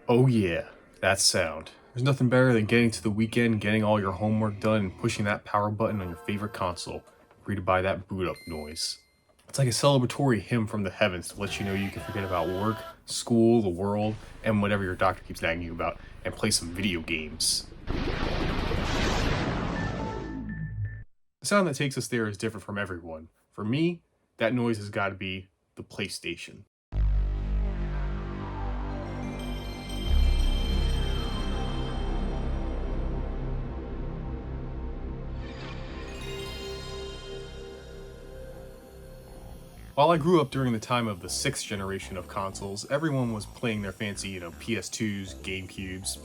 Oh yeah, that sound. There's nothing better than getting to the weekend, getting all your homework done, and pushing that power button on your favorite console, greeted by that boot up noise. It's like a celebratory hymn from the heavens to let you know you can forget about work, school, the world, and whatever your doctor keeps nagging you about, and play some video games. The sound that takes us there is different from everyone. For me, that noise has got to be the PlayStation. While I grew up during the time of the 6th generation of consoles, everyone was playing their fancy, PS2s, GameCubes,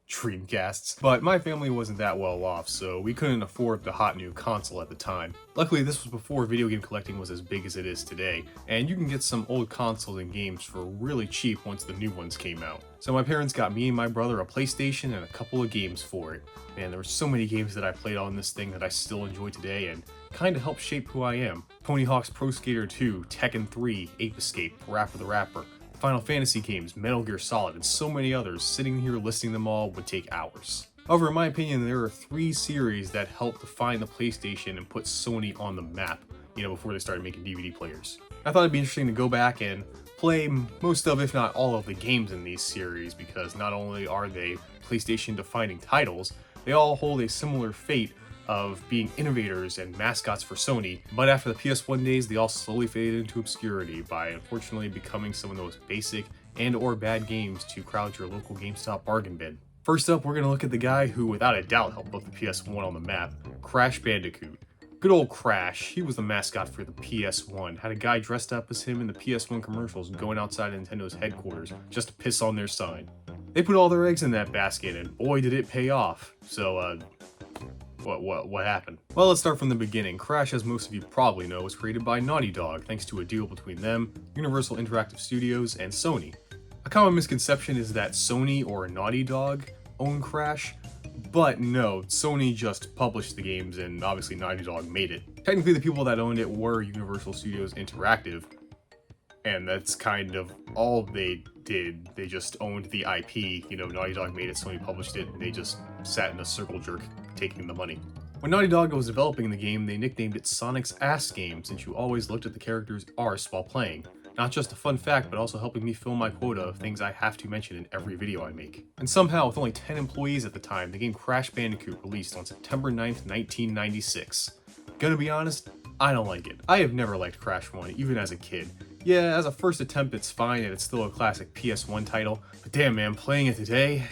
Dreamcasts, but my family wasn't that well off, so we couldn't afford the hot new console at the time. Luckily, this was before video game collecting was as big as it is today, and you can get some old consoles and games for really cheap once the new ones came out. So my parents got me and my brother a PlayStation and a couple of games for it. Man, there were so many games that I played on this thing that I still enjoy today and kinda helped shape who I am. Tony Hawk's Pro Skater 2, Tekken 3, Ape Escape, PaRappa The Rapper, Final Fantasy games, Metal Gear Solid, and so many others. Sitting here listing them all would take hours. However, in my opinion, there are 3 series that helped define the PlayStation and put Sony on the map, before they started making DVD players. I thought it'd be interesting to go back and play most of, if not all of the games in these series, because not only are they PlayStation defining titles, they all hold a similar fate of being innovators and mascots for Sony, but after the PS1 days, they all slowly faded into obscurity by unfortunately becoming some of the most basic and or bad games to crowd your local GameStop bargain bin. First up, we're going to look at the guy who without a doubt helped put the PS1 on the map, Crash Bandicoot. Good old Crash, he was the mascot for the PS1, had a guy dressed up as him in the PS1 commercials going outside Nintendo's headquarters just to piss on their sign. They put all their eggs in that basket and boy did it pay off. So, what happened? Well, let's start from the beginning. Crash, as most of you probably know, was created by Naughty Dog, thanks to a deal between them, Universal Interactive Studios, and Sony. A common misconception is that Sony or Naughty Dog own Crash, but no, Sony just published the games and obviously Naughty Dog made it. Technically, the people that owned it were Universal Studios Interactive, and that's kind of all they did. They just owned the IP, Naughty Dog made it, Sony published it, and they just sat in a circle jerk taking the money. When Naughty Dog was developing the game, they nicknamed it Sonic's Ass Game, since you always looked at the character's arse while playing. Not just a fun fact, but also helping me fill my quota of things I have to mention in every video I make. And somehow, with only 10 employees at the time, the game Crash Bandicoot released on September 9th, 1996. Gonna be honest, I don't like it. I have never liked Crash 1, even as a kid. Yeah, as a first attempt it's fine and it's still a classic PS1 title, but damn man, playing it today?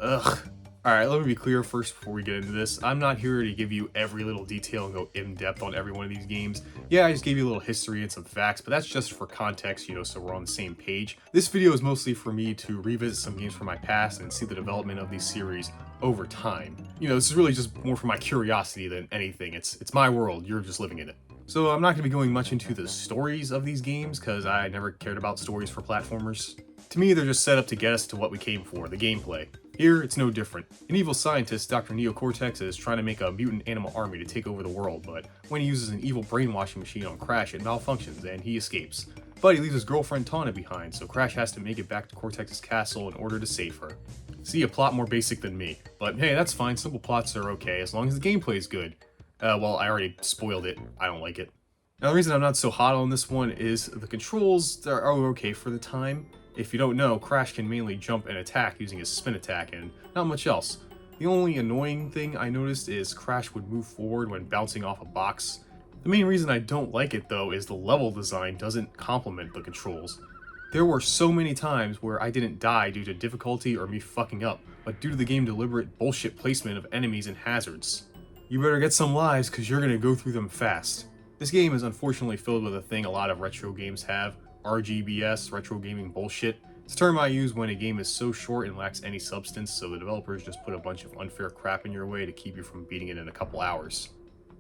Ugh. Alright, let me be clear first before we get into this. I'm not here to give you every little detail and go in-depth on every one of these games. Yeah, I just gave you a little history and some facts, but that's just for context, so we're on the same page. This video is mostly for me to revisit some games from my past and see the development of these series over time. This is really just more for my curiosity than anything. It's my world, you're just living in it. So I'm not going to be going much into the stories of these games, because I never cared about stories for platformers. To me, they're just set up to get us to what we came for, the gameplay. Here, it's no different. An evil scientist, Dr. Neocortex, is trying to make a mutant animal army to take over the world, but when he uses an evil brainwashing machine on Crash, it malfunctions and he escapes. But he leaves his girlfriend Tawna behind, so Crash has to make it back to Cortex's castle in order to save her. See, a plot more basic than me. But hey, that's fine, simple plots are okay, as long as the gameplay is good. Well, I already spoiled it, I don't like it. Now, the reason I'm not so hot on this one is the controls are okay for the time. If you don't know, Crash can mainly jump and attack using his spin attack and not much else. The only annoying thing I noticed is Crash would move forward when bouncing off a box. The main reason I don't like it though is the level design doesn't complement the controls. There were so many times where I didn't die due to difficulty or me fucking up, but due to the game's deliberate bullshit placement of enemies and hazards. You better get some lives cause you're gonna go through them fast. This game is unfortunately filled with a thing a lot of retro games have, RGBS, retro gaming bullshit. It's a term I use when a game is so short and lacks any substance, so the developers just put a bunch of unfair crap in your way to keep you from beating it in a couple hours.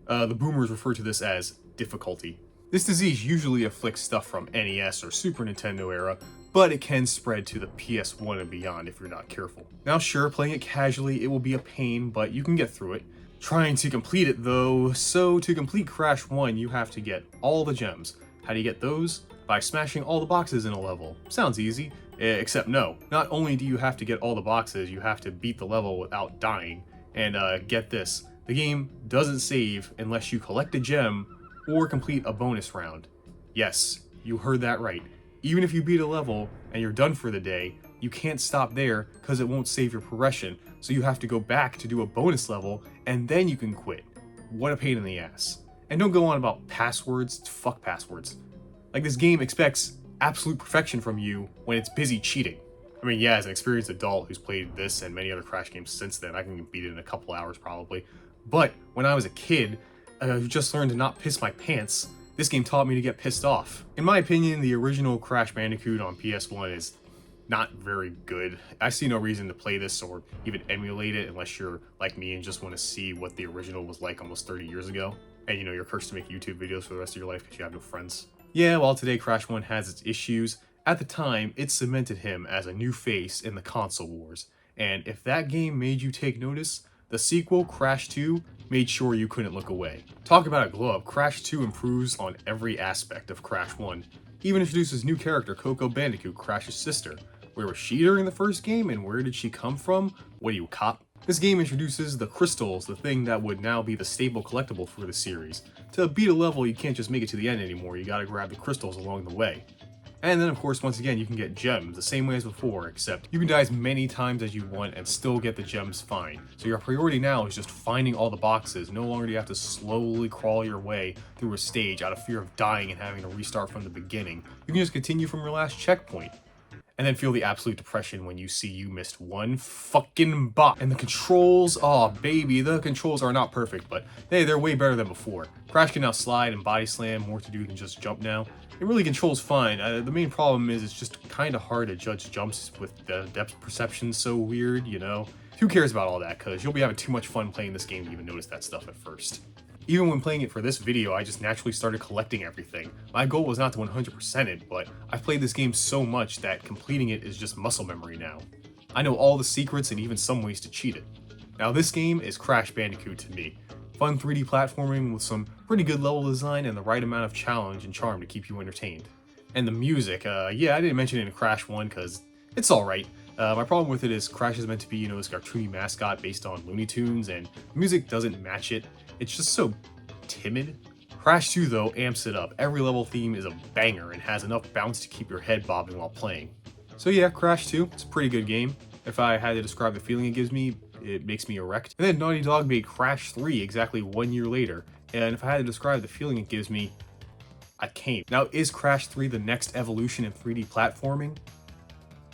The boomers refer to this as difficulty. This disease usually afflicts stuff from NES or Super Nintendo era, but it can spread to the PS1 and beyond if you're not careful. Now sure, playing it casually, it will be a pain, but you can get through it. Trying to complete it though, so to complete Crash 1 you have to get all the gems. How do you get those? By smashing all the boxes in a level. Sounds easy. Except no, not only do you have to get all the boxes, you have to beat the level without dying. And get this, the game doesn't save unless you collect a gem or complete a bonus round. Yes, you heard that right. Even if you beat a level and you're done for the day, you can't stop there because it won't save your progression, so you have to go back to do a bonus level and then you can quit. What a pain in the ass. And don't go on about passwords, fuck passwords. Like, this game expects absolute perfection from you when it's busy cheating. I mean, yeah, as an experienced adult who's played this and many other Crash games since then, I can beat it in a couple hours probably. But when I was a kid, who just learned to not piss my pants, this game taught me to get pissed off. In my opinion, the original Crash Bandicoot on PS1 is not very good. I see no reason to play this or even emulate it unless you're like me and just want to see what the original was like almost 30 years ago. And you know, you're cursed to make YouTube videos for the rest of your life because you have no friends. Yeah, while today Crash 1 has its issues, at the time, it cemented him as a new face in the console wars. And if that game made you take notice, the sequel, Crash 2, made sure you couldn't look away. Talk about a glow up, Crash 2 improves on every aspect of Crash 1. He even introduces new character Coco Bandicoot, Crash's sister. Where was she during the first game, and where did she come from? What are you, a cop? This game introduces the crystals, the thing that would now be the staple collectible for the series. To beat a level, you can't just make it to the end anymore, you gotta grab the crystals along the way. And then of course, once again, you can get gems, the same way as before, except you can die as many times as you want and still get the gems fine. So your priority now is just finding all the boxes, no longer do you have to slowly crawl your way through a stage out of fear of dying and having to restart from the beginning. You can just continue from your last checkpoint. And then feel the absolute depression when you see you missed one fucking box. And the controls, oh baby, the controls are not perfect, but hey, they're way better than before. Crash can now slide and body slam, more to do than just jump now. It really controls fine. The main problem is it's just kind of hard to judge jumps with the depth perception so weird, you know? Who cares about all that, because you'll be having too much fun playing this game to even notice that stuff at first. Even when playing it for this video, I just naturally started collecting everything. My goal was not to 100% it, but I've played this game so much that completing it is just muscle memory now. I know all the secrets and even some ways to cheat it. Now this game is Crash Bandicoot to me. Fun 3D platforming with some pretty good level design and the right amount of challenge and charm to keep you entertained. And the music, yeah, I didn't mention it in Crash 1 because it's alright. My problem with it is Crash is meant to be, you know, this cartoony mascot based on Looney Tunes, and the music doesn't match it. It's just so timid. Crash 2 though amps it up. Every level theme is a banger and has enough bounce to keep your head bobbing while playing. So yeah, Crash 2, it's a pretty good game. If I had to describe the feeling it gives me, it makes me erect. And then Naughty Dog made Crash 3 exactly 1 year later, and if I had to describe the feeling it gives me, I can't. Now, is Crash 3 the next evolution in 3D platforming?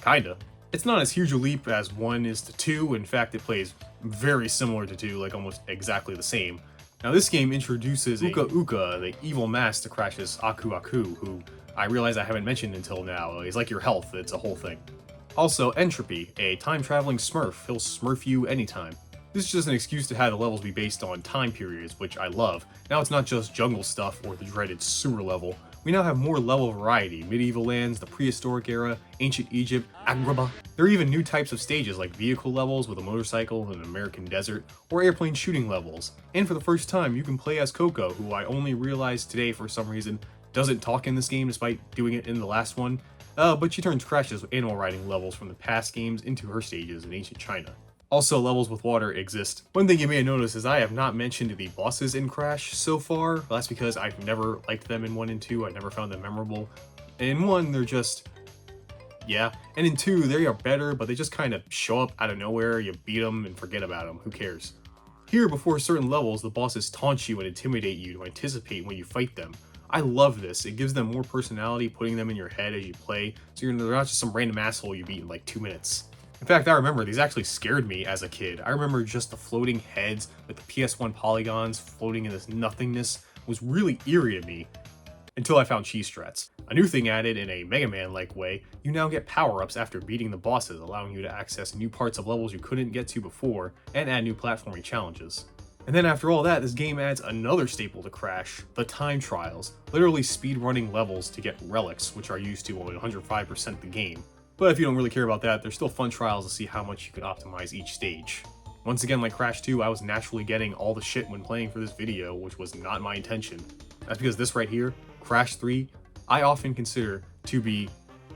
Kinda. It's not as huge a leap as 1 is to 2, in fact it plays very similar to 2, like almost exactly the same. Now this game introduces Uka Uka, the evil mask to Crash's Aku Aku, who I realize I haven't mentioned until now. He's like your health, it's a whole thing. Also, Entropy, a time-traveling smurf. He'll smurf you anytime. This is just an excuse to have the levels be based on time periods, which I love. Now it's not just jungle stuff or the dreaded sewer level. We now have more level variety, medieval lands, the prehistoric era, ancient Egypt, Agrabah. There are even new types of stages like vehicle levels with a motorcycle in an American desert, or airplane shooting levels. And for the first time, you can play as Coco, who I only realized today for some reason doesn't talk in this game despite doing it in the last one. But she turns Crash's animal riding levels from the past games into her stages in ancient China. Also, levels with water exist. One thing you may have noticed is I have not mentioned the bosses in Crash so far. That's because I've never liked them in 1 and 2, I never found them memorable. In 1, they're just, yeah. And in 2, they are better, but they just kind of show up out of nowhere, you beat them and forget about them, who cares? Here, before certain levels, the bosses taunt you and intimidate you to anticipate when you fight them. I love this. It gives them more personality, putting them in your head as you play, so they're not just some random asshole you beat in like 2 minutes. In fact, I remember these actually scared me as a kid. I remember just the floating heads with the PS1 polygons floating in this nothingness was really eerie to me until I found cheese strats. A new thing added in a Mega Man-like way, you now get power-ups after beating the bosses, allowing you to access new parts of levels you couldn't get to before and add new platforming challenges. And then after all that, this game adds another staple to Crash, the time trials, literally speedrunning levels to get relics, which are used to 105% the game. But if you don't really care about that, there's still fun trials to see how much you can optimize each stage. Once again, like Crash 2, I was naturally getting all the shit when playing for this video, which was not my intention. That's because this right here, Crash 3, I often consider to be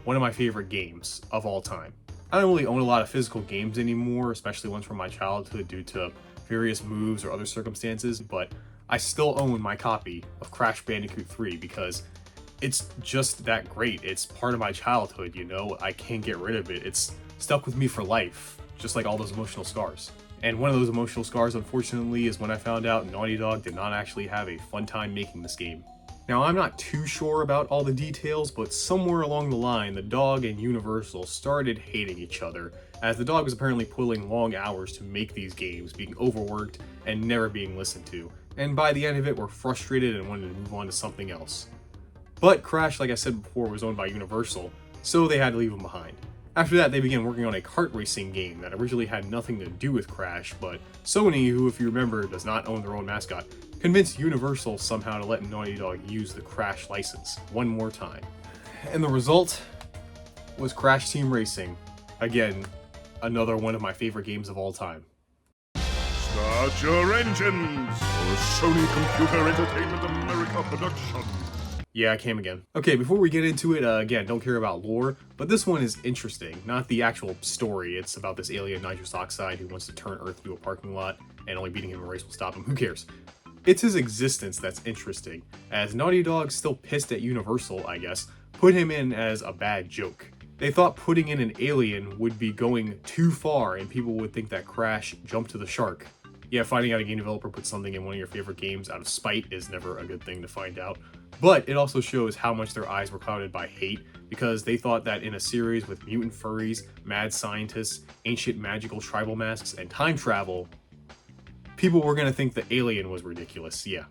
one of my favorite games of all time. I don't really own a lot of physical games anymore, especially ones from my childhood due to various moves or other circumstances, but I still own my copy of Crash Bandicoot 3 because it's just that great. It's part of my childhood, you know? I can't get rid of it. It's stuck with me for life, just like all those emotional scars. And one of those emotional scars, unfortunately, is when I found out Naughty Dog did not actually have a fun time making this game. Now, I'm not too sure about all the details, but somewhere along the line, the dog and Universal started hating each other, as the dog was apparently pulling long hours to make these games, being overworked and never being listened to, and by the end of it were frustrated and wanted to move on to something else. But Crash, like I said before, was owned by Universal, so they had to leave him behind. After that, they began working on a kart racing game that originally had nothing to do with Crash, but Sony, who if you remember does not own their own mascot, convinced Universal somehow to let Naughty Dog use the Crash license one more time. And the result was Crash Team Racing. Again, another one of my favorite games of all time. Start your engines for a Sony Computer Entertainment America production. Yeah, I came again. Okay, before we get into it, again, don't care about lore, but this one is interesting. Not the actual story. It's about this alien nitrous oxide who wants to turn Earth into a parking lot, and only beating him in a race will stop him. Who cares? It's his existence that's interesting, as Naughty Dog, still pissed at Universal, I guess, put him in as a bad joke. They thought putting in an alien would be going too far and people would think that Crash jumped to the shark. Yeah, finding out a game developer put something in one of your favorite games out of spite is never a good thing to find out. But it also shows how much their eyes were clouded by hate, because they thought that in a series with mutant furries, mad scientists, ancient magical tribal masks, and time travel, people were gonna think the alien was ridiculous, yeah.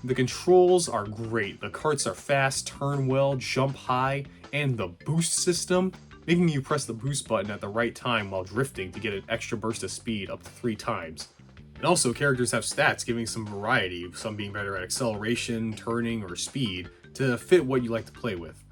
The controls are great, the karts are fast, turn well, jump high, and the boost system, making you press the boost button at the right time while drifting to get an extra burst of speed up to 3 times. And also, characters have stats giving some variety, some being better at acceleration, turning, or speed, to fit what you like to play with.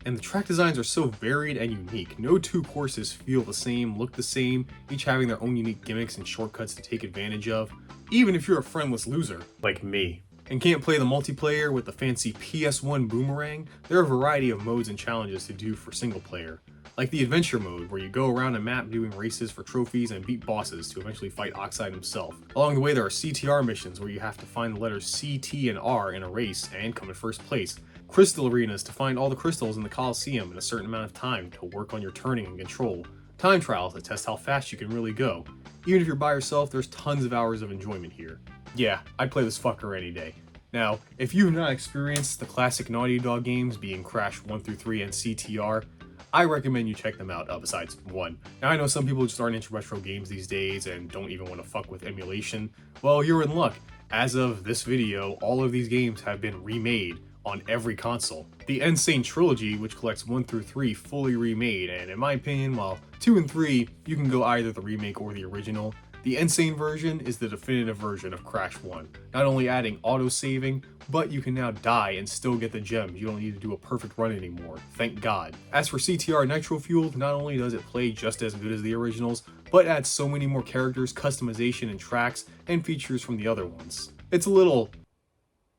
And the track designs are so varied and unique. No 2 courses feel the same, look the same, each having their own unique gimmicks and shortcuts to take advantage of, even if you're a friendless loser, like me, and can't play the multiplayer with the fancy PS1 boomerang. There are a variety of modes and challenges to do for single player. Like the adventure mode, where you go around a map doing races for trophies and beat bosses to eventually fight Oxide himself. Along the way, there are CTR missions where you have to find the letters C, T, and R in a race and come in first place. Crystal arenas to find all the crystals in the Coliseum in a certain amount of time to work on your turning and control. Time trials to test how fast you can really go. Even if you're by yourself, there's tons of hours of enjoyment here. Yeah, I'd play this fucker any day. Now, if you've not experienced the classic Naughty Dog games, being Crash 1 through 3 and CTR, I recommend you check them out, besides 1. Now, I know some people just aren't into retro games these days and don't even want to fuck with emulation. Well, you're in luck. As of this video, all of these games have been remade on every console. The Insane Trilogy, which collects 1 through 3, fully remade, and in my opinion, while 2 and 3, you can go either the remake or the original, the Insane version is the definitive version of Crash 1, not only adding auto-saving, but you can now die and still get the gems. You don't need to do a perfect run anymore, thank God. As for CTR Nitro Fueled, not only does it play just as good as the originals, but adds so many more characters, customization, and tracks, and features from the other ones. It's a little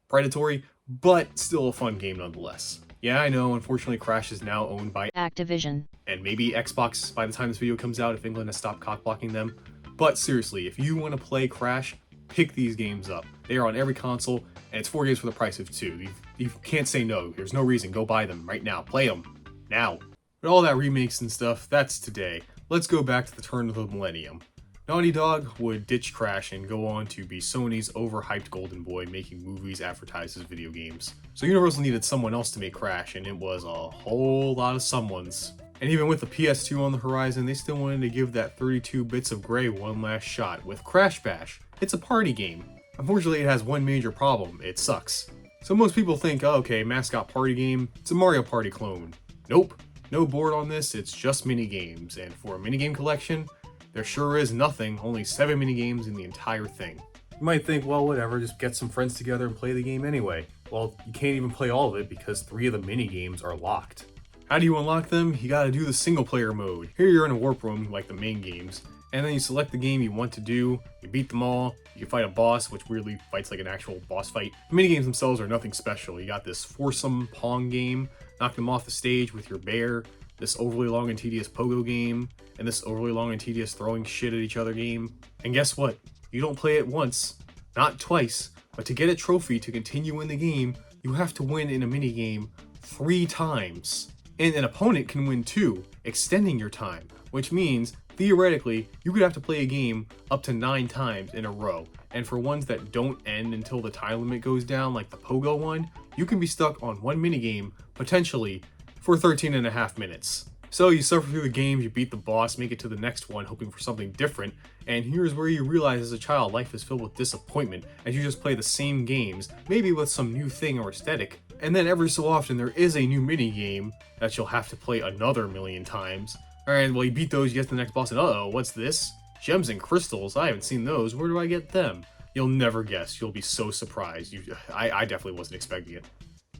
predatory, but still a fun game nonetheless. Yeah, I know, unfortunately Crash is now owned by Activision, and maybe Xbox by the time this video comes out if England has stopped cockblocking them. But seriously, if you want to play Crash, pick these games up. They are on every console, and it's 4 games for the price of 2. You can't say no. There's no reason. Go buy them right now. Play them. Now. But all that remakes and stuff, that's today. Let's go back to the turn of the millennium. Naughty Dog would ditch Crash and go on to be Sony's overhyped golden boy, making movies advertised as video games. So Universal needed someone else to make Crash, and it was a whole lot of someones. And even with the PS2 on the horizon, they still wanted to give that 32 bits of gray one last shot with Crash Bash. It's a party game. Unfortunately, it has one major problem: it sucks. So most people think, oh, okay, Mascot party game, it's a Mario Party clone. Nope, no board on this, it's just minigames, and for a minigame collection, there sure is nothing, only 7 minigames in the entire thing. You might think, well, whatever, just get some friends together and play the game anyway. Well, you can't even play all of it because 3 of the minigames are locked. How do you unlock them? You gotta do the single player mode. Here you're in a warp room like the main games, and then you select the game you want to do, you beat them all, you fight a boss, which weirdly fights like an actual boss fight. The minigames themselves are nothing special. You got this foursome Pong game, knock them off the stage with your bear, this overly long and tedious pogo game, and this overly long and tedious throwing shit at each other game. And guess what? You don't play it once, not twice, but to get a trophy to continue in the game, you have to win in a minigame 3 times. And an opponent can win 2, extending your time, which means, theoretically, you could have to play a game up to 9 times in a row. And for ones that don't end until the time limit goes down, like the pogo one, you can be stuck on one minigame, potentially, for 13.5 minutes. So you suffer through the games, you beat the boss, make it to the next one, hoping for something different, and here's where you realize as a child life is filled with disappointment as you just play the same games, maybe with some new thing or aesthetic, and then every so often there is a new mini game that you'll have to play another million times. Alright, well you beat those, you get to the next boss, and uh-oh, what's this? Gems and crystals, I haven't seen those, where do I get them? You'll never guess, you'll be so surprised. I definitely wasn't expecting it.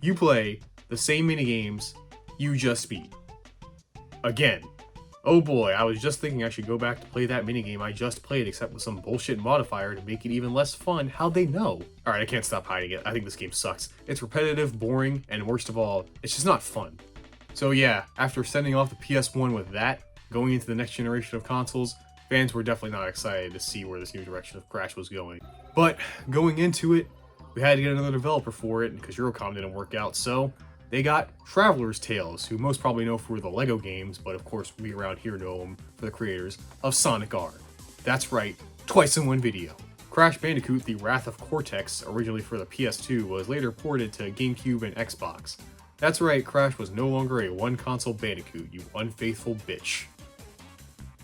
You play the same mini games you just beat. Again. Oh boy, I was just thinking I should go back to play that minigame I just played, except with some bullshit modifier to make it even less fun. How'd they know? Alright, I can't stop hiding it. I think this game sucks. It's repetitive, boring, and worst of all, it's just not fun. So yeah, after sending off the PS1 with that, going into the next generation of consoles, fans were definitely not excited to see where this new direction of Crash was going. But going into it, we had to get another developer for it, because Eurocom didn't work out, so they got Traveler's Tales, who most probably know for the LEGO games, but of course we around here know them for the creators of Sonic R. That's right, twice in one video. Crash Bandicoot, The Wrath of Cortex, originally for the PS2, was later ported to GameCube and Xbox. That's right, Crash was no longer a one-console Bandicoot, you unfaithful bitch.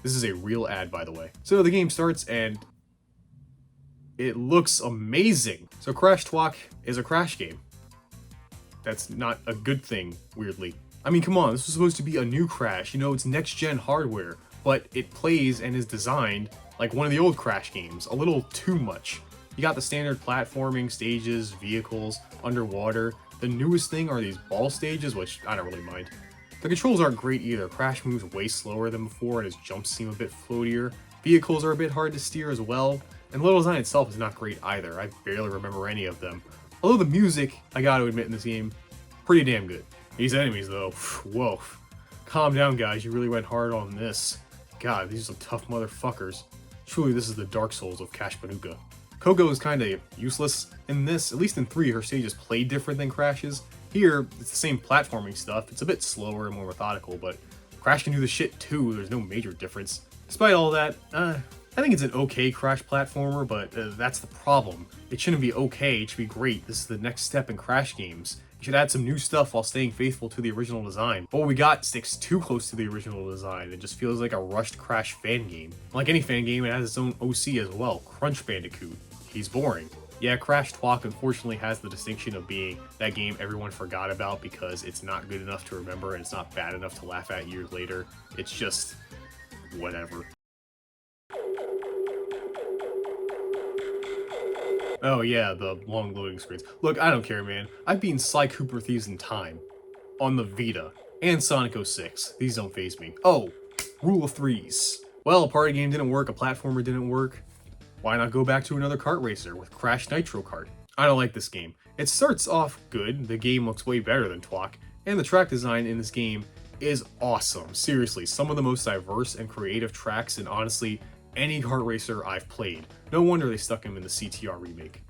This is a real ad, by the way. So the game starts and it looks amazing. So Crash Twalk is a Crash game. That's not a good thing, weirdly. I mean, come on, this was supposed to be a new Crash, you know, it's next-gen hardware, but it plays and is designed like one of the old Crash games, a little too much. You got the standard platforming, stages, vehicles, underwater. The newest thing are these ball stages, which I don't really mind. The controls aren't great either. Crash moves way slower than before and his jumps seem a bit floatier. Vehicles are a bit hard to steer as well, and the level design itself is not great either. I barely remember any of them. Although the music, I gotta admit in this game, pretty damn good. These enemies though, whoa. Calm down guys, you really went hard on this. God, these are some tough motherfuckers. Truly this is the Dark Souls of Crash Bandicoot. Coco is kinda useless in this, at least in 3 her stages play different than Crash's. Here, it's the same platforming stuff, it's a bit slower and more methodical, but Crash can do the shit too, there's no major difference. Despite all that, I think it's an okay Crash platformer, but that's the problem. It shouldn't be okay, it should be great. This is the next step in Crash games. You should add some new stuff while staying faithful to the original design. But what we got sticks too close to the original design. It just feels like a rushed Crash fan game. Like any fan game, it has its own OC as well, Crunch Bandicoot. He's boring. Yeah, Crash Twalk unfortunately has the distinction of being that game everyone forgot about because it's not good enough to remember and it's not bad enough to laugh at years later. It's just whatever. Oh yeah, the long loading screens. Look, I don't care, man. I've beaten Sly Cooper Thieves in time. On the Vita. And Sonic 06. These don't faze me. Oh, rule of threes. Well, a party game didn't work, a platformer didn't work. Why not go back to another kart racer with Crash Nitro Kart? I don't like this game. It starts off good, the game looks way better than Twalk, and the track design in this game is awesome. Seriously, some of the most diverse and creative tracks in honestly any kart racer I've played. No wonder they stuck him in the CTR remake.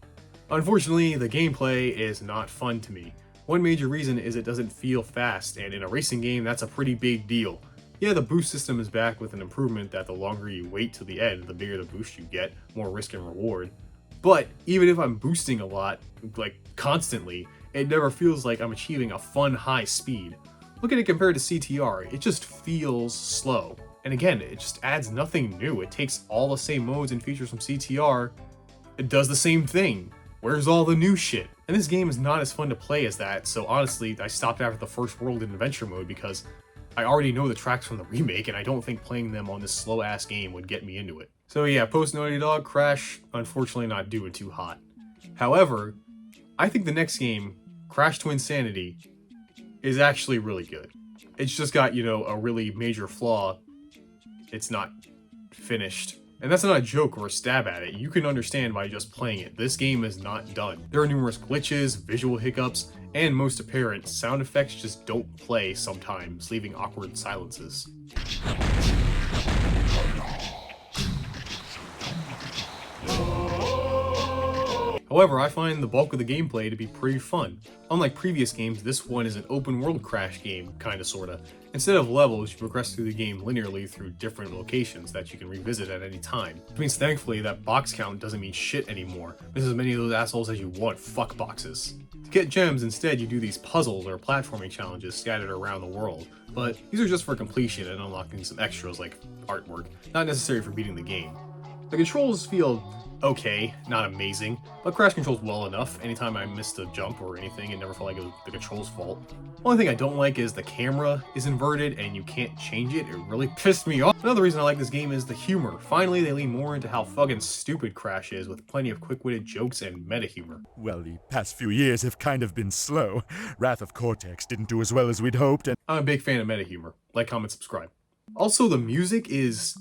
Unfortunately, the gameplay is not fun to me. One major reason is it doesn't feel fast, and in a racing game that's a pretty big deal. Yeah, the boost system is back with an improvement that the longer you wait till the end, the bigger the boost you get, more risk and reward. But even if I'm boosting a lot, like constantly, it never feels like I'm achieving a fun high speed. Look at it compared to CTR, it just feels slow. And again, it just adds nothing new. It takes all the same modes and features from CTR, it does the same thing. Where's all the new shit? And this game is not as fun to play as that, so honestly, I stopped after the first world in adventure mode because I already know the tracks from the remake, and I don't think playing them on this slow-ass game would get me into it. So yeah, post Naughty Dog, Crash, unfortunately not doing too hot. However, I think the next game, Crash Twinsanity, is actually really good. It's just got, you know, a really major flaw. It's not finished. And that's not a joke or a stab at it. You can understand by just playing it. This game is not done. There are numerous glitches, visual hiccups, and most apparent, sound effects just don't play sometimes, leaving awkward silences. However, I find the bulk of the gameplay to be pretty fun. Unlike previous games, this one is an open world Crash game, kinda sorta. Instead of levels, you progress through the game linearly through different locations that you can revisit at any time. Which means thankfully that box count doesn't mean shit anymore. There's as many of those assholes as you want, fuck boxes. To get gems, instead you do these puzzles or platforming challenges scattered around the world, but these are just for completion and unlocking some extras like artwork, not necessary for beating the game. The controls feel okay, not amazing, but Crash controls well enough. Anytime I missed a jump or anything, it never felt like it was the control's fault. Only thing I don't like is the camera is inverted and you can't change it. It really pissed me off. Another reason I like this game is the humor. Finally, they lean more into how fucking stupid Crash is, with plenty of quick-witted jokes and meta humor. Well, the past few years have kind of been slow. Wrath of Cortex didn't do as well as we'd hoped, and I'm a big fan of meta humor. Like, comment, subscribe. Also, the music is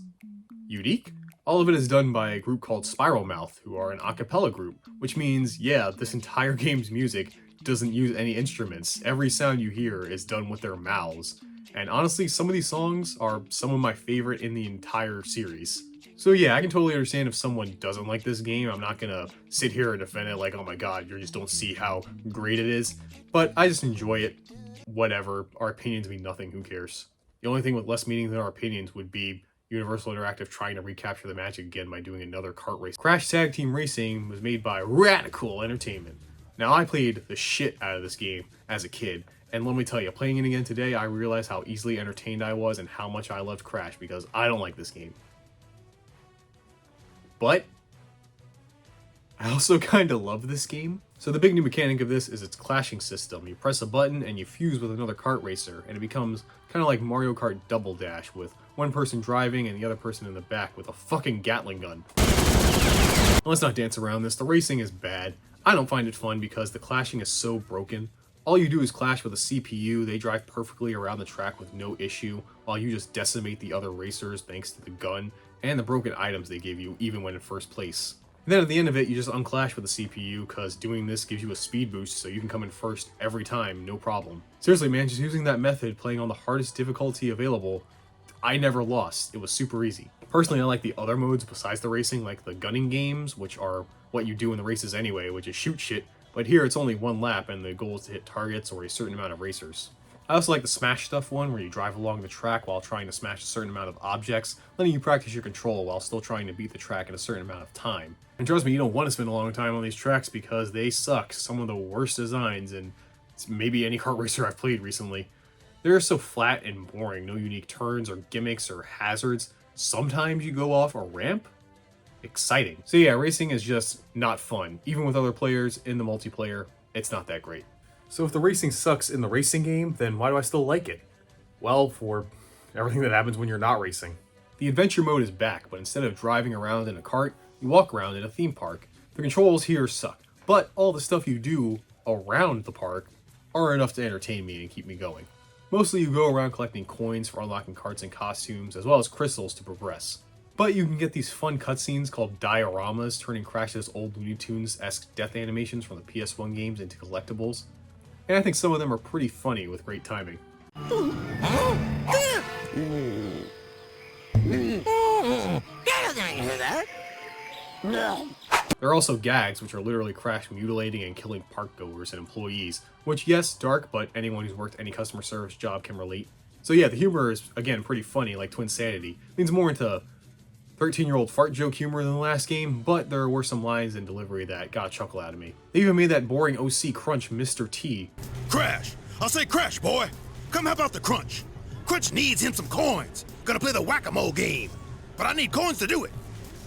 unique. All of it is done by a group called Spiral Mouth, who are an a cappella group, which means, yeah, this entire game's music doesn't use any instruments. Every sound you hear is done with their mouths. And honestly, some of these songs are some of my favorite in the entire series. So yeah, I can totally understand if someone doesn't like this game. I'm not gonna sit here and defend it like, oh my god, you just don't see how great it is. But I just enjoy it. Whatever. Our opinions mean nothing, who cares? The only thing with less meaning than our opinions would be Universal Interactive trying to recapture the magic again by doing another kart race. Crash Tag Team Racing was made by Radical Entertainment. Now, I played the shit out of this game as a kid, and let me tell you, playing it again today, I realized how easily entertained I was and how much I loved Crash, because I don't like this game. But I also kind of love this game. So the big new mechanic of this is its clashing system. You press a button and you fuse with another kart racer, and it becomes kind of like Mario Kart Double Dash, with one person driving and the other person in the back with a fucking Gatling gun. Let's not dance around this. The racing is bad. I don't find it fun because the clashing is so broken. All you do is clash with a CPU, they drive perfectly around the track with no issue, while you just decimate the other racers thanks to the gun and the broken items they give you even when in first place. And then at the end of it, you just unclash with the CPU, because doing this gives you a speed boost so you can come in first every time, no problem. Seriously man, just using that method, playing on the hardest difficulty available, I never lost. It was super easy. Personally, I like the other modes besides the racing, like the gunning games, which are what you do in the races anyway, which is shoot shit, but here it's only one lap and the goal is to hit targets or a certain amount of racers. I also like the smash stuff one, where you drive along the track while trying to smash a certain amount of objects, letting you practice your control while still trying to beat the track in a certain amount of time. And trust me, you don't want to spend a long time on these tracks because they suck. Some of the worst designs in maybe any kart racer I've played recently. They're so flat and boring, no unique turns or gimmicks or hazards. Sometimes you go off a ramp. Exciting. So yeah, racing is just not fun. Even with other players in the multiplayer, it's not that great. So if the racing sucks in the racing game, then why do I still like it? Well, for everything that happens when you're not racing. The adventure mode is back, but instead of driving around in a cart, you walk around in a theme park. The controls here suck, but all the stuff you do around the park are enough to entertain me and keep me going. Mostly you go around collecting coins for unlocking carts and costumes, as well as crystals to progress. But you can get these fun cutscenes called dioramas, turning Crash's old Looney Tunes-esque death animations from the PS1 games into collectibles. And I think some of them are pretty funny with great timing. There are also gags, which are literally Crash mutilating and killing park goers and employees, which, yes, dark, but anyone who's worked any customer service job can relate. So yeah, the humor is, again, pretty funny, like Twinsanity. Leans more into 13-year-old fart joke humor than the last game, but there were some lines and delivery that got a chuckle out of me. They even made that boring OC Crunch Mr. T. Crash! I'll say Crash, boy! Come help out the Crunch! Crunch needs him some coins! Gonna play the whack-a-mole game! But I need coins to do it!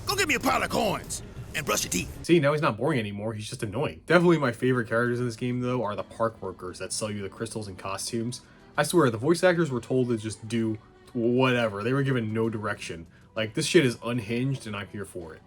Go get me a pile of coins! And brush your teeth! See, now he's not boring anymore, he's just annoying. Definitely my favorite characters in this game, though, are the park workers that sell you the crystals and costumes. I swear, the voice actors were told to just do whatever. They were given no direction. Like, this shit is unhinged, and I'm here for it.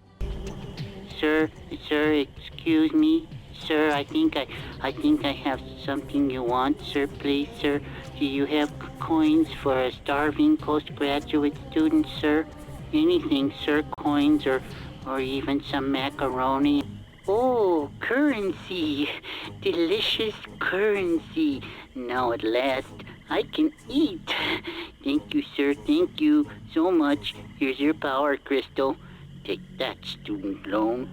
Sir, excuse me. Sir, I think I have something you want, sir, please, sir. Do you have coins for a starving postgraduate student, sir? Anything, sir, coins or even some macaroni. Oh, currency. Delicious currency. Now at last, I can eat. Thank you, sir. Thank you so much. Here's your power crystal. Take that, student loan.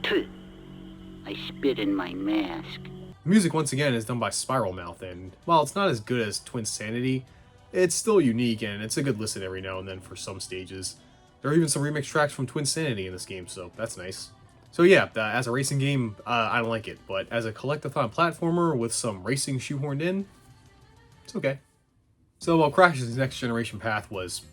Tuh. I spit in my mask. The music once again is done by Spiral Mouth, and while it's not as good as Twinsanity, it's still unique and it's a good listen every now and then for some stages. There are even some remix tracks from Twinsanity in this game, so that's nice. So yeah, as a racing game, I don't like it, but as a collectathon platformer with some racing shoehorned in, it's okay. So while Crash's next generation path was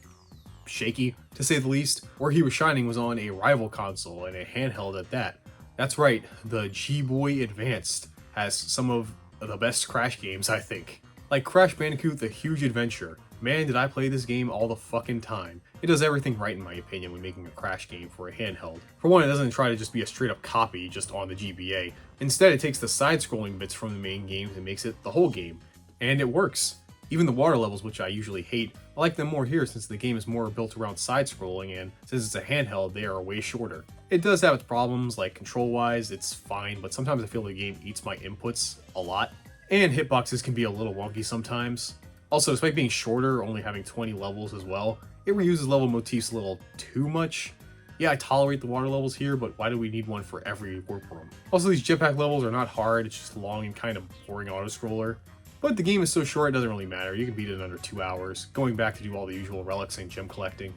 shaky, to say the least, where he was shining was on a rival console and a handheld at that. That's right, the G-Boy Advanced has some of the best Crash games, I think. Like Crash Bandicoot The Huge Adventure. Man, did I play this game all the fucking time. It does everything right in my opinion when making a Crash game for a handheld. For one, it doesn't try to just be a straight up copy just on the GBA. Instead, it takes the side-scrolling bits from the main games and makes it the whole game. And it works. Even the water levels, which I usually hate, I like them more here since the game is more built around side-scrolling, and since it's a handheld, they are way shorter. It does have its problems, like control-wise, it's fine, but sometimes I feel the game eats my inputs a lot. And hitboxes can be a little wonky sometimes. Also, despite being shorter, only having 20 levels as well, it reuses level motifs a little too much. Yeah, I tolerate the water levels here, but why do we need one for every warp room? Also, these jetpack levels are not hard, it's just long and kind of boring auto-scroller. But the game is so short it doesn't really matter, you can beat it in under 2 hours, going back to do all the usual relics and gem collecting.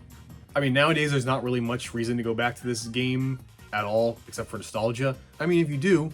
I mean, nowadays there's not really much reason to go back to this game at all, except for nostalgia. I mean, if you do,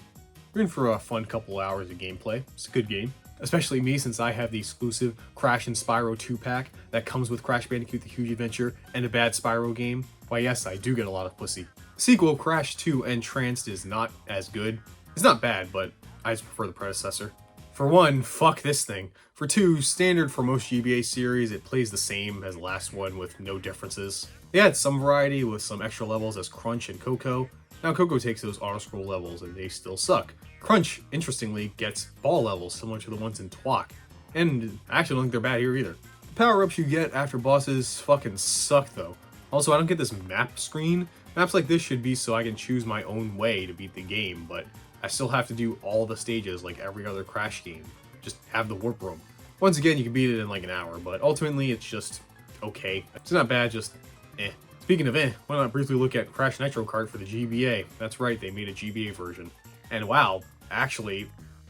you're in for a fun couple hours of gameplay. It's a good game. Especially me, since I have the exclusive Crash and Spyro 2-pack that comes with Crash Bandicoot The Huge Adventure and a bad Spyro game. Why yes, I do get a lot of pussy. The sequel, Crash 2 Entranced, is not as good. It's not bad, but I just prefer the predecessor. For one, fuck this thing. For two, standard for most GBA series, it plays the same as the last one with no differences. They had some variety with some extra levels as Crunch and Coco. Now Coco takes those auto-scroll levels and they still suck. Crunch, interestingly, gets ball levels similar to the ones in Twok. And I actually don't think they're bad here either. The power-ups you get after bosses fucking suck though. Also, I don't get this map screen. Maps like this should be so I can choose my own way to beat the game, but I still have to do all the stages like every other Crash game. Just have the warp room. Once again, you can beat it in like an hour, but ultimately it's just okay. It's not bad, just eh. Speaking of why not briefly look at Crash Nitro Kart for the GBA? That's right, they made a GBA version. And wow, actually,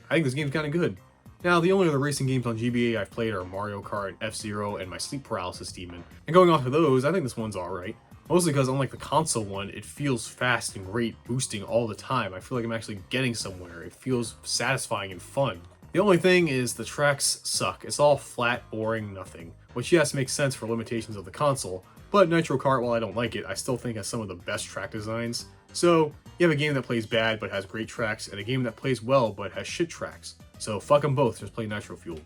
I think this game's kind of good. Now, the only other racing games on GBA I've played are Mario Kart, F-Zero, and my Sleep Paralysis Demon. And going off of those, I think this one's alright. Mostly because unlike the console one, it feels fast and great, boosting all the time. I feel like I'm actually getting somewhere. It feels satisfying and fun. The only thing is the tracks suck. It's all flat, boring, nothing. Which yes, makes sense for limitations of the console, but Nitro Kart, while I don't like it, I still think has some of the best track designs. So, you have a game that plays bad but has great tracks, and a game that plays well but has shit tracks. So fuck them both, just play Nitro Fuel.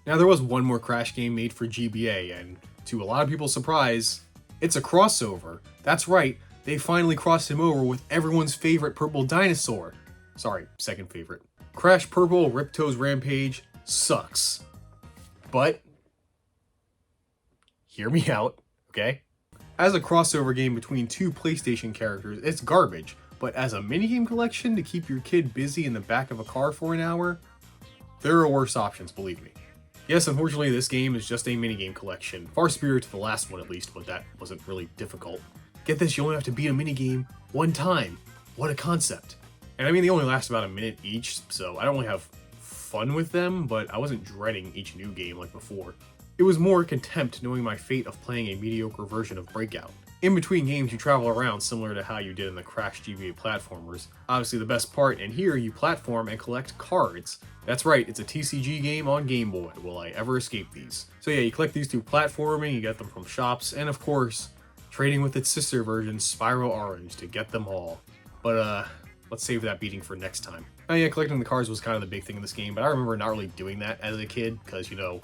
Now there was one more Crash game made for GBA, and to a lot of people's surprise, it's a crossover. That's right, they finally crossed him over with everyone's favorite purple dinosaur. Sorry, second favorite. Crash Purple Ripto's Rampage sucks. But, hear me out, okay? As a crossover game between two PlayStation characters, it's garbage. But as a minigame collection to keep your kid busy in the back of a car for an hour, there are worse options, believe me. Yes, unfortunately, this game is just a minigame collection. Far superior to the last one, at least, but that wasn't really difficult. Get this, you only have to beat a minigame one time. What a concept. And I mean, they only last about a minute each, so I don't really have fun with them, but I wasn't dreading each new game like before. It was more contempt knowing my fate of playing a mediocre version of Breakout. In between games, you travel around similar to how you did in the Crash GBA platformers. Obviously the best part, and here you platform and collect cards. That's right, it's a TCG game on Game Boy. Will I ever escape these? So yeah, you collect these through platforming, you get them from shops, and of course, trading with its sister version, Spyro Orange, to get them all. But let's save that beating for next time. Oh yeah, collecting the cards was kind of the big thing in this game, but I remember not really doing that as a kid, because, you know,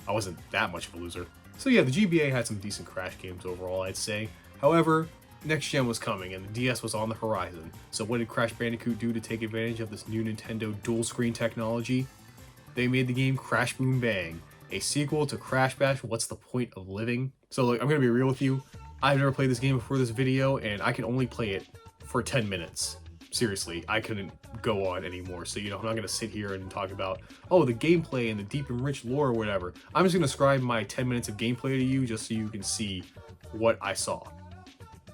I wasn't that much of a loser. So yeah, the GBA had some decent Crash games overall, I'd say. However, next gen was coming and the DS was on the horizon. So what did Crash Bandicoot do to take advantage of this new Nintendo dual screen technology? They made the game Crash Boom Bang, a sequel to Crash Bash, what's the point of living? So look, I'm gonna be real with you. I've never played this game before this video, and I can only play it for 10 minutes. Seriously, I couldn't go on anymore. So, you know, I'm not gonna sit here and talk about, oh, the gameplay and the deep and rich lore or whatever. I'm just gonna describe my 10 minutes of gameplay to you just so you can see what I saw.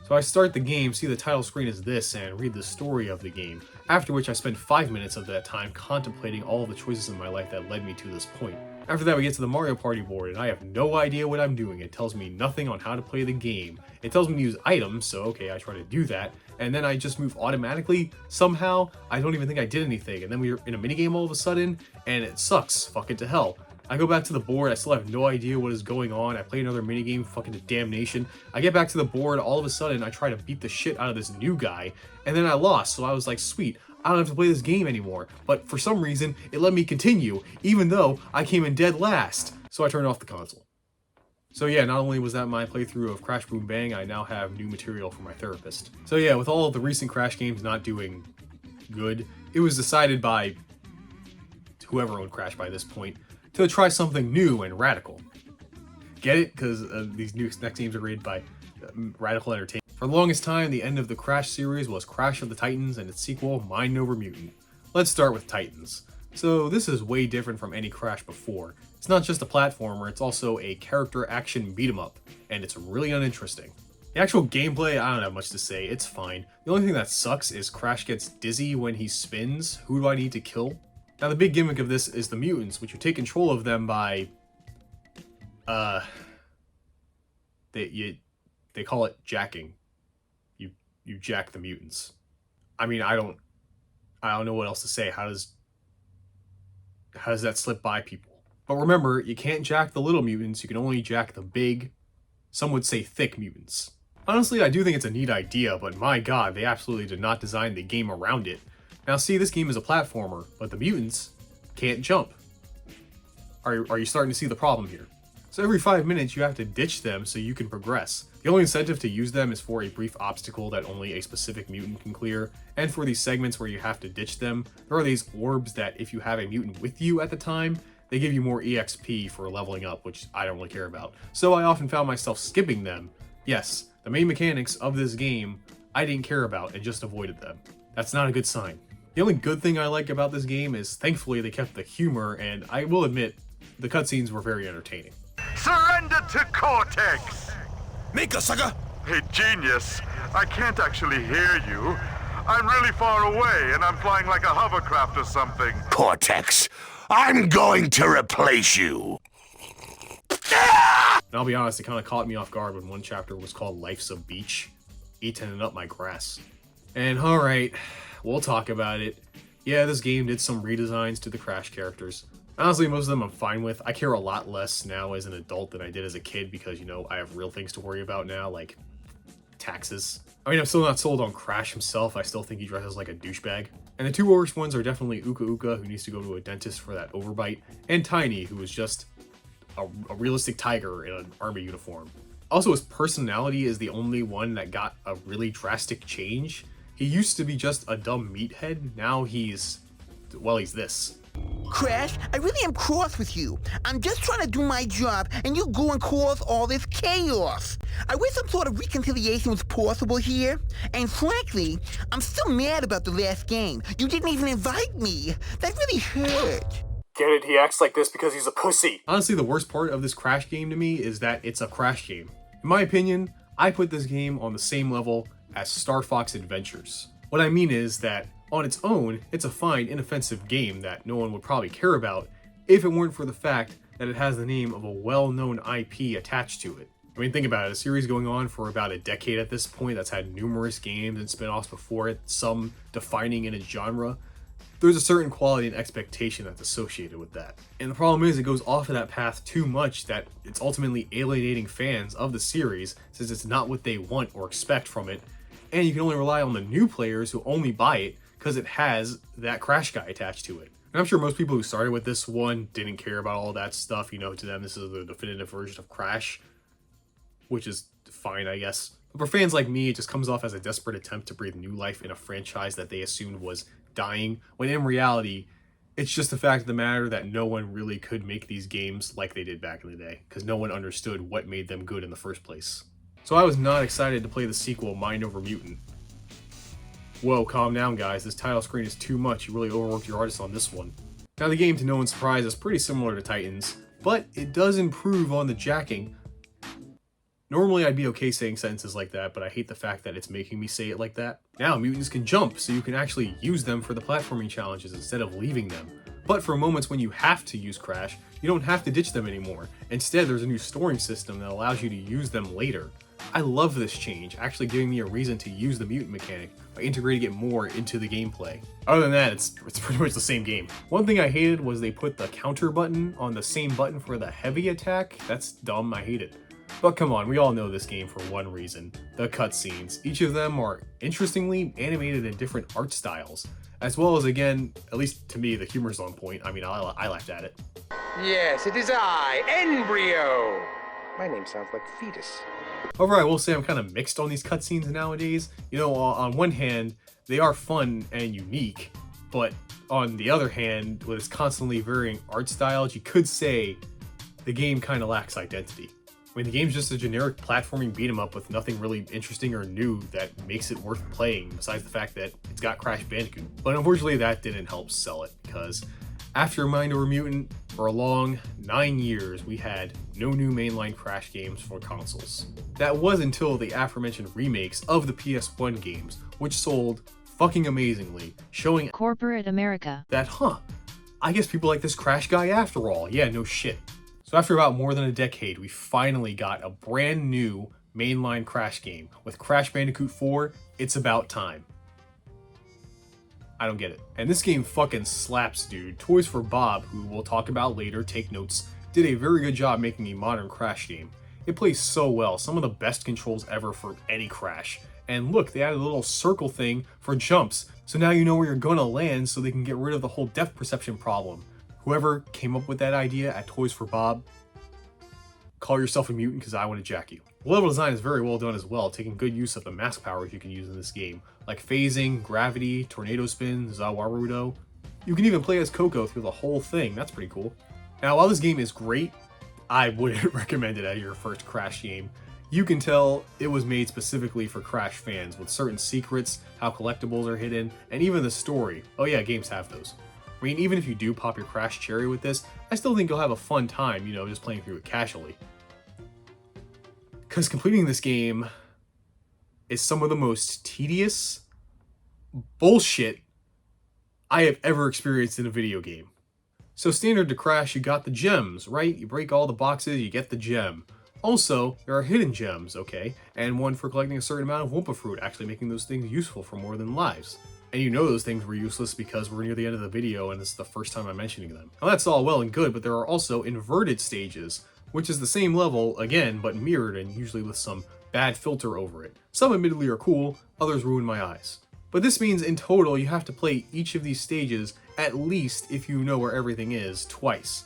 So I start the game, see the title screen is this, and read the story of the game, after which I spend 5 minutes of that time contemplating all of the choices in my life that led me to this point. After that, we get to the Mario Party board, and I have no idea what I'm doing. It tells me nothing on how to play the game. It tells me to use items, so okay, I try to do that, and then I just move automatically. Somehow, I don't even think I did anything, and then we're in a minigame all of a sudden, and it sucks. Fuck it to hell. I go back to the board, I still have no idea what is going on. I play another minigame, fucking to damnation. I get back to the board, all of a sudden I try to beat the shit out of this new guy, and then I lost, so I was like, sweet, I don't have to play this game anymore. But for some reason, it let me continue, even though I came in dead last. So I turned off the console. So yeah, not only was that my playthrough of Crash Boom Bang, I now have new material for my therapist. So yeah, with all of the recent Crash games not doing good, it was decided by whoever owned Crash by this point to try something new and radical. Get it? Because these next games are rated by Radical Entertainment. For the longest time, the end of the Crash series was Crash of the Titans and its sequel, Mind Over Mutant. Let's start with Titans. So this is way different from any Crash before. It's not just a platformer, it's also a character action beat 'em up, and it's really uninteresting. The actual gameplay, I don't have much to say, it's fine. The only thing that sucks is Crash gets dizzy when he spins. Who do I need to kill? Now the big gimmick of this is the mutants, which you take control of them by, they call it jacking. You jack the mutants. I mean, I don't know what else to say. How does that slip by people? But remember, you can't jack the little mutants, you can only jack the big, some would say thick mutants. Honestly, I do think it's a neat idea, but my god, they absolutely did not design the game around it. Now see, this game is a platformer, but the mutants can't jump. Are you starting to see the problem here? So every 5 minutes you have to ditch them so you can progress. The only incentive to use them is for a brief obstacle that only a specific mutant can clear, and for these segments where you have to ditch them, there are these orbs that if you have a mutant with you at the time, they give you more EXP for leveling up, which I don't really care about. So I often found myself skipping them. Yes, the main mechanics of this game I didn't care about and just avoided them. That's not a good sign. The only good thing I like about this game is thankfully they kept the humor, and I will admit, the cutscenes were very entertaining. Surrender to Cortex! Mika, sucker! Hey, genius, I can't actually hear you. I'm really far away, and I'm flying like a hovercraft or something. Cortex, I'm going to replace you. And I'll be honest, it kind of caught me off guard when one chapter was called Life's a Beach, eating up my grass. And alright, we'll talk about it. Yeah, this game did some redesigns to the Crash characters. Honestly, most of them I'm fine with. I care a lot less now as an adult than I did as a kid because, you know, I have real things to worry about now, like taxes. I mean, I'm still not sold on Crash himself. I still think he dresses like a douchebag. And the two worst ones are definitely Uka Uka, who needs to go to a dentist for that overbite, and Tiny, who is just a realistic tiger in an army uniform. Also, his personality is the only one that got a really drastic change. He used to be just a dumb meathead. Now he's this. Crash, I really am cross with you. I'm just trying to do my job, and you go and cause all this chaos. I wish some sort of reconciliation was possible here. And frankly, I'm still mad about the last game. You didn't even invite me. That really hurt. Get it? He acts like this because he's a pussy. Honestly, the worst part of this Crash game to me is that it's a Crash game. In my opinion, I put this game on the same level as Star Fox Adventures. What I mean is that on its own, it's a fine, inoffensive game that no one would probably care about if it weren't for the fact that it has the name of a well-known IP attached to it. I mean, think about it, a series going on for about a decade at this point that's had numerous games and spin-offs before it, some defining in its genre. There's a certain quality and expectation that's associated with that. And the problem is it goes off of that path too much that it's ultimately alienating fans of the series since it's not what they want or expect from it, and you can only rely on the new players who only buy it because it has that Crash guy attached to it. And I'm sure most people who started with this one didn't care about all that stuff. You know, to them, this is the definitive version of Crash, which is fine, I guess. But for fans like me, it just comes off as a desperate attempt to breathe new life in a franchise that they assumed was dying, when in reality, It's just the fact of the matter that no one really could make these games like they did back in the day, because no one understood what made them good in the first place. So I was not excited to play the sequel, Mind Over Mutant. Whoa, calm down guys, this title screen is too much, you really overworked your artist on this one. Now the game, to no one's surprise, is pretty similar to Titans, but it does improve on the jacking. Normally I'd be okay saying sentences like that, but I hate the fact that it's making me say it like that. Now mutants can jump, so you can actually use them for the platforming challenges instead of leaving them. But for moments when you have to use Crash, you don't have to ditch them anymore. Instead, there's a new storing system that allows you to use them later. I love this change, actually giving me a reason to use the mutant mechanic by integrating it more into the gameplay. Other than that, it's pretty much the same game. One thing I hated was they put the counter button on the same button for the heavy attack. That's dumb, I hate it. But come on, we all know this game for one reason. The cutscenes. Each of them are interestingly animated in different art styles. As well as, again, at least to me, the humor's on point. I mean, I laughed at it. Yes, it is I, Embryo. My name sounds like fetus. However, I will say I'm kind of mixed on these cutscenes nowadays. You know, on one hand, they are fun and unique, but on the other hand, with its constantly varying art styles, you could say the game kind of lacks identity. I mean, the game's just a generic platforming beat-em-up with nothing really interesting or new that makes it worth playing, besides the fact that it's got Crash Bandicoot. But unfortunately, that didn't help sell it, because after Mind Over Mutant, for a long 9 years, we had no new mainline Crash games for consoles. That was until the aforementioned remakes of the PS1 games, which sold fucking amazingly, showing corporate America that, I guess people like this Crash guy after all. Yeah, no shit. So after about more than a decade, we finally got a brand new mainline Crash game. With Crash Bandicoot 4, it's about time. I don't get it. And this game fucking slaps, dude. Toys for Bob, who we'll talk about later, take notes, did a very good job making a modern Crash game. It plays so well, some of the best controls ever for any Crash. And look, they added a little circle thing for jumps, so now you know where you're gonna land so they can get rid of the whole depth perception problem. Whoever came up with that idea at Toys for Bob, call yourself a mutant because I want to jack you. The level design is very well done as well, taking good use of the mask powers you can use in this game, like phasing, gravity, tornado spin, Zawarudo. You can even play as Coco through the whole thing, that's pretty cool. Now while this game is great, I wouldn't recommend it as your first Crash game. You can tell it was made specifically for Crash fans, with certain secrets, how collectibles are hidden, and even the story. Oh yeah, games have those. I mean, even if you do pop your Crash cherry with this, I still think you'll have a fun time, you know, just playing through it casually. Because completing this game is some of the most tedious bullshit I have ever experienced in a video game. So standard to Crash, you got the gems, right? You break all the boxes, you get the gem. Also, there are hidden gems, okay? And one for collecting a certain amount of Wumpa Fruit, actually making those things useful for more than lives. And you know those things were useless because we're near the end of the video and it's the first time I'm mentioning them. Now that's all well and good, but there are also inverted stages, which is the same level, again, but mirrored and usually with some bad filter over it. Some admittedly are cool, others ruin my eyes. But this means in total you have to play each of these stages at least, if you know where everything is, twice.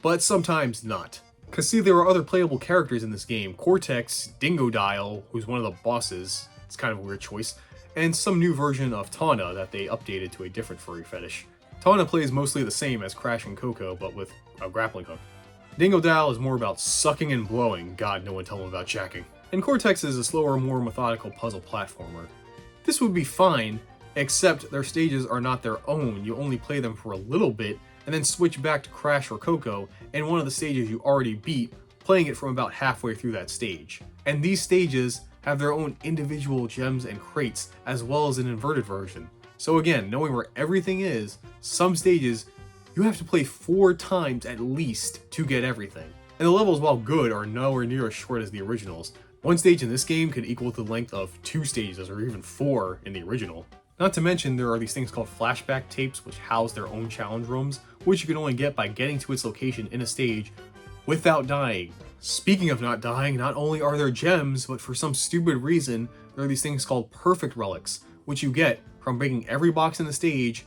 But sometimes not. Cause see, there are other playable characters in this game. Cortex, Dingodile, who's one of the bosses, it's kind of a weird choice, and some new version of Tawna that they updated to a different furry fetish. Tawna plays mostly the same as Crash and Coco, but with a grappling hook. Dingodile is more about sucking and blowing, god no one tell him about jacking. And Cortex is a slower, more methodical puzzle platformer. This would be fine, except their stages are not their own, you only play them for a little bit, and then switch back to Crash or Coco in one of the stages you already beat, playing it from about halfway through that stage. And these stages have their own individual gems and crates, as well as an inverted version. So again, knowing where everything is, some stages you have to play 4 times at least to get everything. And the levels, while good, are nowhere near as short as the originals. One stage in this game could equal the length of 2 stages, or even 4 in the original. Not to mention, there are these things called flashback tapes, which house their own challenge rooms, which you can only get by getting to its location in a stage without dying. Speaking of not dying, not only are there gems, but for some stupid reason, there are these things called perfect relics, which you get from breaking every box in the stage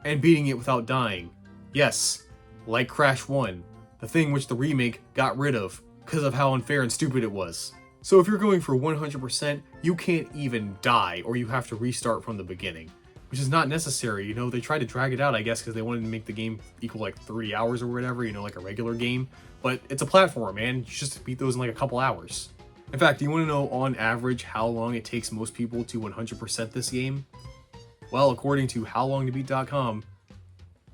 and beating it without dying. Yes, like Crash 1, the thing which the remake got rid of because of how unfair and stupid it was. So if you're going for 100%, you can't even die, or you have to restart from the beginning. which is not necessary. You know, they tried to drag it out, I guess, because they wanted to make the game equal like 3 hours or whatever, you know, like a regular game. But it's a platform, man. You just beat those in like a couple hours. In fact, do you want to know on average how long it takes most people to 100% this game? Well, according to howlongtobeat.com,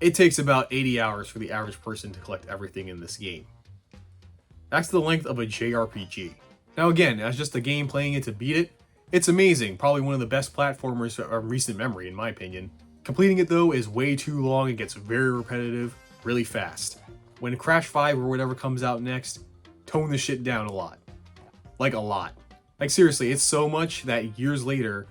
it takes about 80 hours for the average person to collect everything in this game. That's the length of a JRPG. Now again, as just a game playing it to beat it, it's amazing, probably one of the best platformers of recent memory in my opinion. Completing it though is way too long and gets very repetitive really fast. When Crash 5 or whatever comes out next, tone the shit down a lot. Like a lot. Like seriously, it's so much that years later,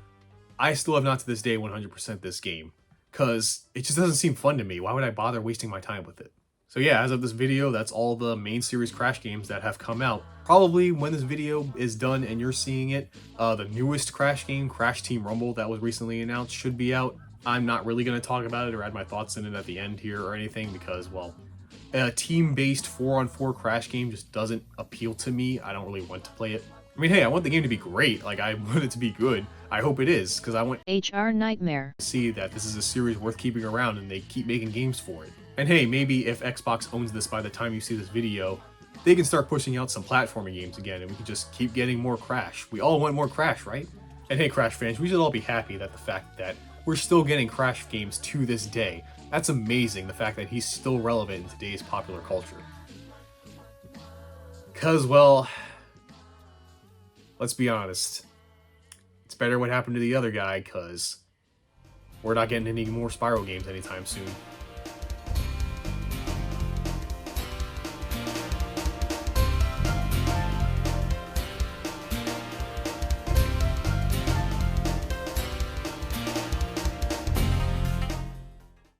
I still have not to this day 100% this game. Cause it just doesn't seem fun to me. Why would I bother wasting my time with it? So yeah, as of this video, that's all the main series Crash games that have come out. Probably when this video is done and you're seeing it, the newest Crash game, Crash Team Rumble, that was recently announced, should be out. I'm not really going to talk about it or add my thoughts in it at the end here or anything because, well, a team-based 4-on-4 Crash game just doesn't appeal to me. I don't really want to play it. I mean, hey, I want the game to be great. Like, I want it to be good. I hope it is, because I want HR Nightmare to see that this is a series worth keeping around and they keep making games for it. And hey, maybe if Xbox owns this by the time you see this video, they can start pushing out some platforming games again and we can just keep getting more Crash. We all want more Crash, right? And hey, Crash fans, we should all be happy that the fact that we're still getting Crash games to this day. That's amazing, the fact that he's still relevant in today's popular culture. Because, well, let's be honest. It's better what happened to the other guy, because we're not getting any more Spyro games anytime soon.